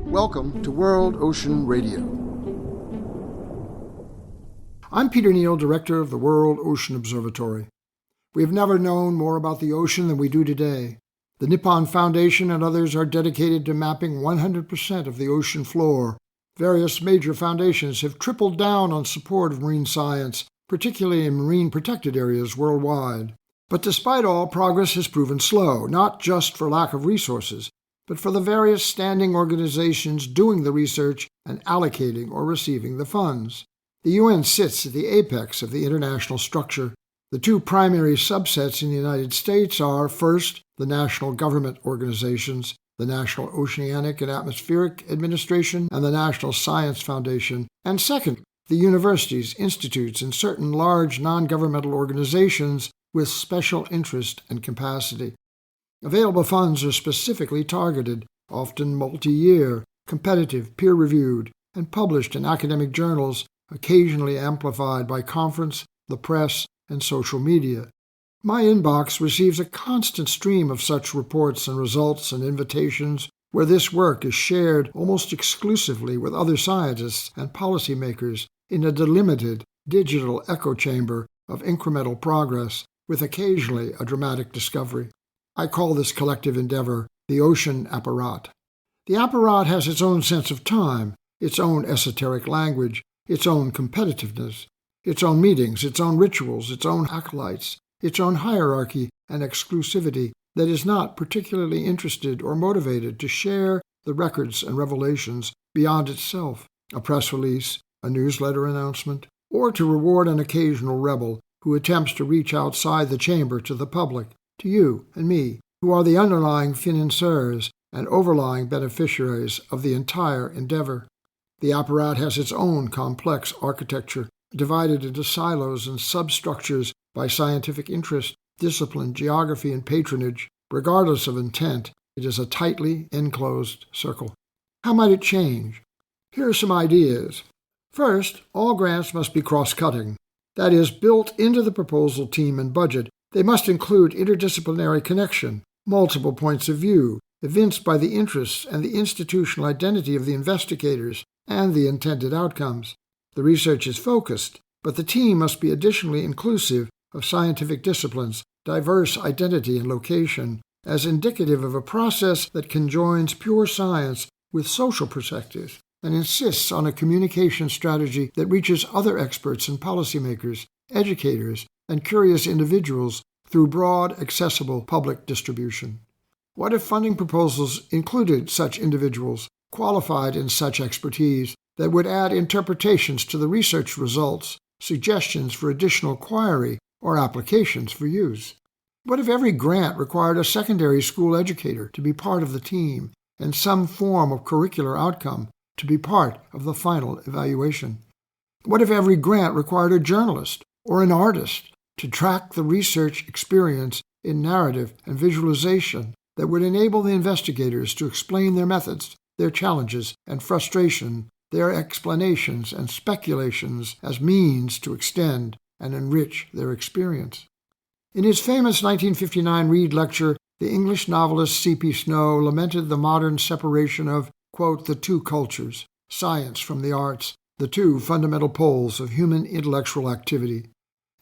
Welcome to World Ocean Radio. I'm Peter Neill, Director of the World Ocean Observatory. We have never known more about the ocean than we do today. The Nippon Foundation and others are dedicated to mapping 100% of the ocean floor. Various major foundations have tripled down on support of marine science, particularly in marine protected areas worldwide. But despite all, progress has proven slow, not just for lack of resources, but for the various standing organizations doing the research and allocating or receiving the funds. The UN sits at the apex of the international structure. The two primary subsets in the United States are, first, the national government organizations, the National Oceanic and Atmospheric Administration and the National Science Foundation, and second, the universities, institutes, and certain large non-governmental organizations with special interest and capacity. Available funds are specifically targeted, often multi-year, competitive, peer-reviewed, and published in academic journals, occasionally amplified by conference, the press, and social media. My inbox receives a constant stream of such reports and results and invitations where this work is shared almost exclusively with other scientists and policymakers in a delimited digital echo chamber of incremental progress, with occasionally a dramatic discovery. I call this collective endeavor the Ocean Apparat. The Apparat has its own sense of time, its own esoteric language, its own competitiveness, its own meetings, its own rituals, its own acolytes, its own hierarchy and exclusivity that is not particularly interested or motivated to share the records and revelations beyond itself, a press release, a newsletter announcement, or to reward an occasional rebel who attempts to reach outside the chamber to the public, to you and me, who are the underlying financiers and overlying beneficiaries of the entire endeavor. The Apparat has its own complex architecture, divided into silos and substructures by scientific interest, discipline, geography, and patronage. Regardless of intent, it is a tightly enclosed circle. How might it change? Here are some ideas. First, all grants must be cross-cutting. That is, built into the proposal team and budget, they must include interdisciplinary connection, multiple points of view, evinced by the interests and the institutional identity of the investigators and the intended outcomes. The research is focused, but the team must be additionally inclusive of scientific disciplines, diverse identity and location, as indicative of a process that conjoins pure science with social perspectives and insists on a communication strategy that reaches other experts and policymakers, educators, and curious individuals through broad, accessible public distribution. What if funding proposals included such individuals, qualified in such expertise, that would add interpretations to the research results, suggestions for additional query, or applications for use? What if every grant required a secondary school educator to be part of the team and some form of curricular outcome to be part of the final evaluation? What if every grant required a journalist or an artist to track the research experience in narrative and visualization that would enable the investigators to explain their methods, their challenges and frustration, their explanations and speculations as means to extend and enrich their experience? In his famous 1959 Reed lecture, the English novelist C.P. Snow lamented the modern separation of, quote, the two cultures, science from the arts, the two fundamental poles of human intellectual activity.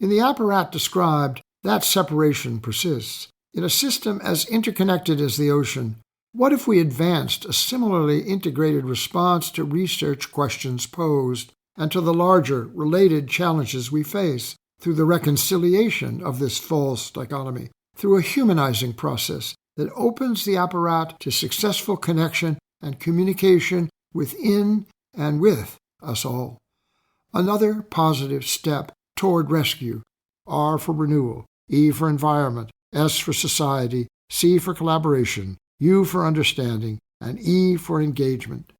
In the Apparat described, that separation persists. In a system as interconnected as the ocean, what if we advanced a similarly integrated response to research questions posed and to the larger, related challenges we face through the reconciliation of this false dichotomy, through a humanizing process that opens the Apparat to successful connection and communication within and with us all? Another positive step toward rescue. R for renewal, E for environment, S for society, C for collaboration, U for understanding, and E for engagement.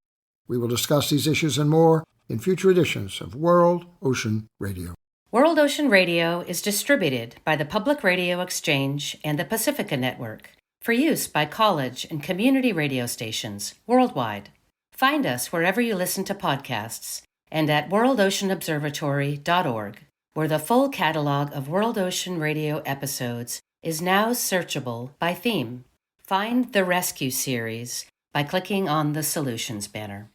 We will discuss these issues and more in future editions of World Ocean Radio. World Ocean Radio is distributed by the Public Radio Exchange and the Pacifica Network for use by college and community radio stations worldwide. Find us wherever you listen to podcasts and at worldoceanobservatory.org, where the full catalog of World Ocean Radio episodes is now searchable by theme. Find the Rescue series by clicking on the Solutions banner.